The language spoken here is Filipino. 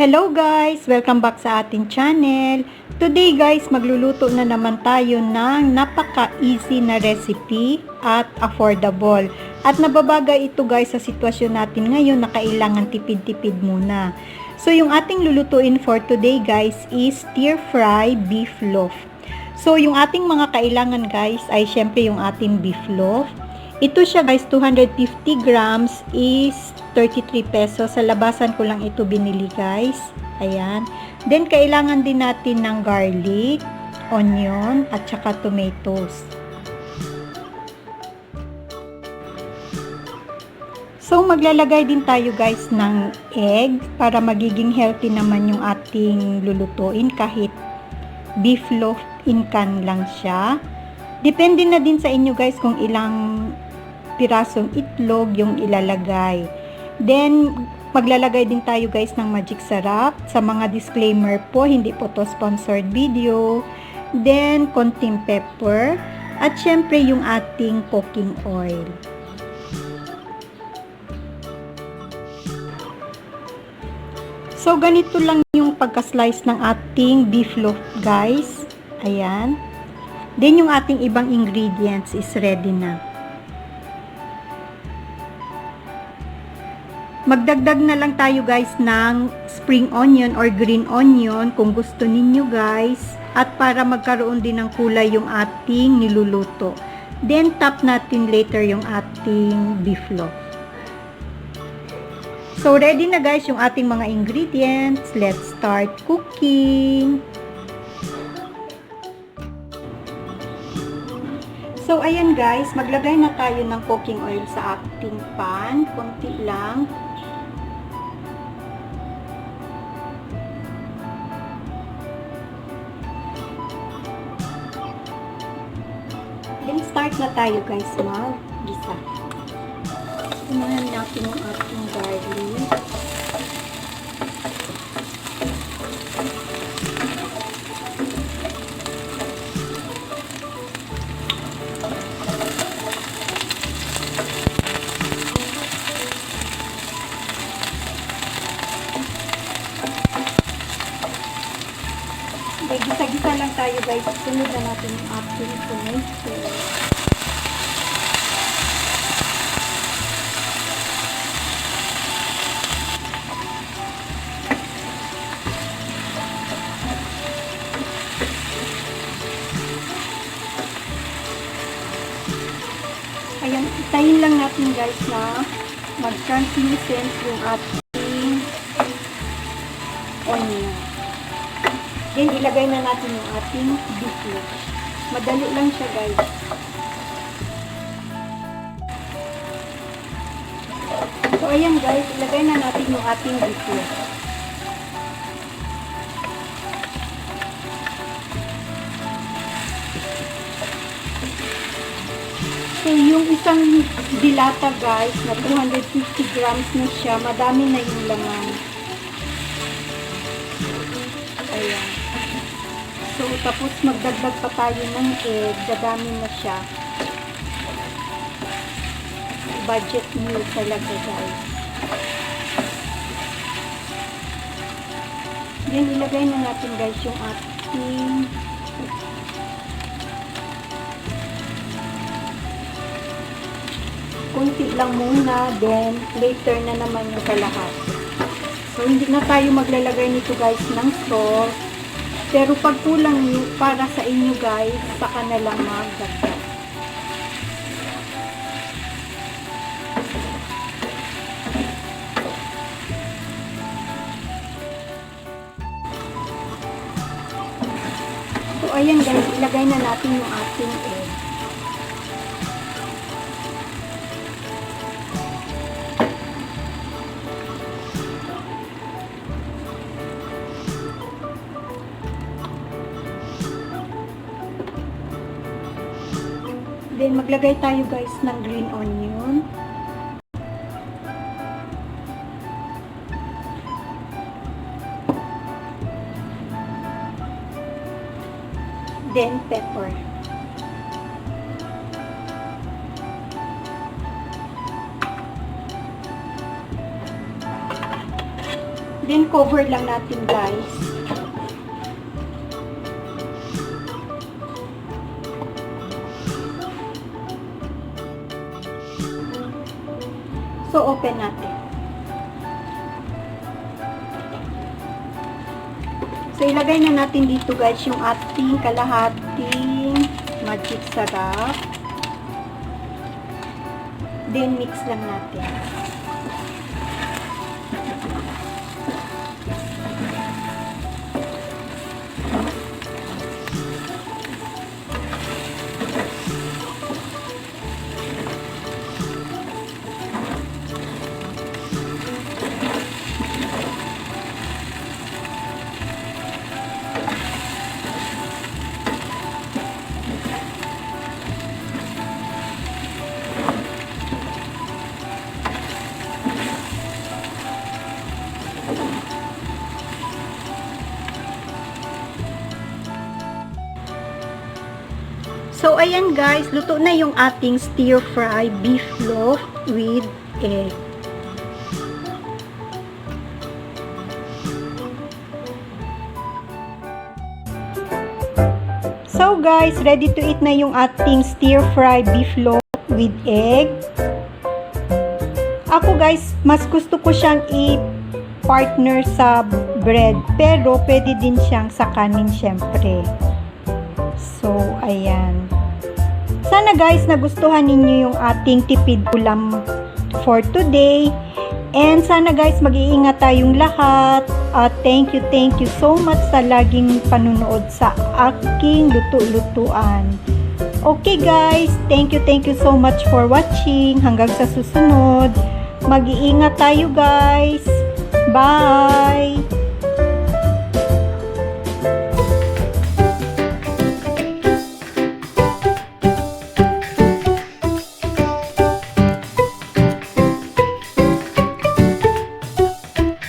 Hello guys! Welcome back sa ating channel. Today guys, magluluto na naman tayo ng napaka-easy na recipe at affordable. At nababagay ito guys sa sitwasyon natin ngayon na kailangan tipid-tipid muna. So yung ating lulutuin for today guys is stir-fry beef loaf. So yung ating mga kailangan guys ay syempre yung ating beef loaf. Ito siya guys, 250 grams is 33 pesos. Sa labasan ko lang ito binili guys. Ayan. Then, kailangan din natin ng garlic, onion, at saka tomatoes. So, maglalagay din tayo guys ng egg para magiging healthy naman yung ating lulutuin kahit beef loaf in can lang siya. Depende na din sa inyo guys kung ilang pirasong itlog yung ilalagay. Then, maglalagay din tayo guys ng magic sarap. Sa mga disclaimer po, hindi po to sponsored video. Then, konting pepper. At syempre, yung ating cooking oil. So, ganito lang yung pagka-slice ng ating beef loaf guys. Ayan. Then, yung ating ibang ingredients is ready na. Magdagdag na lang tayo guys ng spring onion or green onion kung gusto ninyo guys. At para magkaroon din ng kulay yung ating niluluto. Then top natin later yung ating beef loaf. So ready na guys yung ating mga ingredients. Let's start cooking. So ayan guys, maglagay na tayo ng cooking oil sa ating pan. Konti lang. Then, start na tayo guys mag-gisa. Unahan natin yung ating garlic. Okay, gisa-gisa lang tayo guys. Sunod na natin yung ating tomato. Ayan, itayin lang natin guys na mag-translucent yung ating onion. Then, ilagay na natin yung ating beef loaf. Madali lang siya guys. So, ayan guys, ilagay na natin yung ating beef loaf. So, yung isang dilata guys, na 250 grams na siya, madami na yung laman. Ayan. So, tapos magdagdag pa tayo ng egg. Dadami na siya. Budget meal talaga, guys. Then, ilagay na natin, guys, yung ating kunti lang muna. Then, later na naman yung kalahati. So, hindi na tayo maglalagay nito, guys, ng salt. Pero pag kulang nyo, para sa inyo guys, saka na lang magdagdag. So ayan guys, ilagay na natin yung ating egg. Then, maglagay tayo guys ng green onion. Then, pepper. Then, cover lang natin, guys. So, open natin. So, ilagay na natin dito, guys, yung ating kalahating Magic Sarap. Then, mix lang natin. So, ayan guys, luto na yung ating stir-fry beef loaf with egg. So guys, ready to eat na yung ating stir-fry beef loaf with egg. Ako guys, mas gusto ko siyang i-partner sa bread, pero pwede din siyang sa kanin syempre. So, ayan. Sana guys, nagustuhan ninyo yung ating tipid ulam for today. And sana guys, mag-iingat tayong lahat. Thank you so much sa laging panunood sa aking lutu-lutuan. Okay guys, thank you so much for watching. Hanggang sa susunod. Mag-iingat tayo guys. Bye!